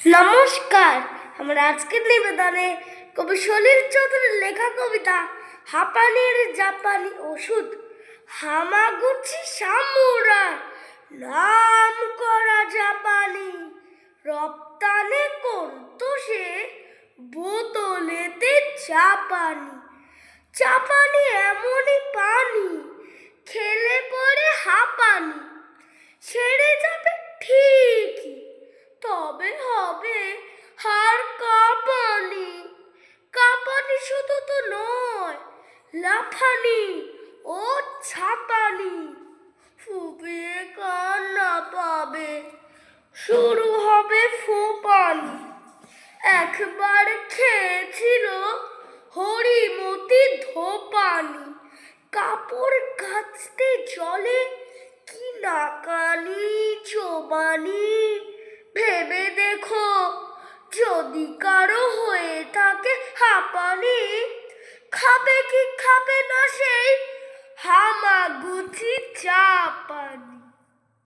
নমস্কার। আমার আজকের নিবেদনে কবি সলিল চৌধুরীর লেখা কবিতা হাঁপানির জাপানি ওষুধ। হামাগুচি সামুরাই নাম করা জাপানি, রপ্তানি করতো সে বোতলেতে চাপানি। চাপানি এমনই পানি, খেলে পরে হাঁপানি ছেড়ে যাবে ঠিকই, তবে হবে হাড় কাঁপানি। কাঁপানি শুধু তো নয়, লাফানি ও ছাপানি। ফুপিয়ে কান্না পাবে, শুরু হবে ফোঁপানি। একবার খেয়েছিল হরিমতি ধোপানি, কাপড় কাচতে জলে কি নাকানি চোবানি। ভেবে দেখো, যদি কারো হয়ে থাকে হাঁপানি, খাবে কি খাবে না সেই হামাগুচি চাপানি।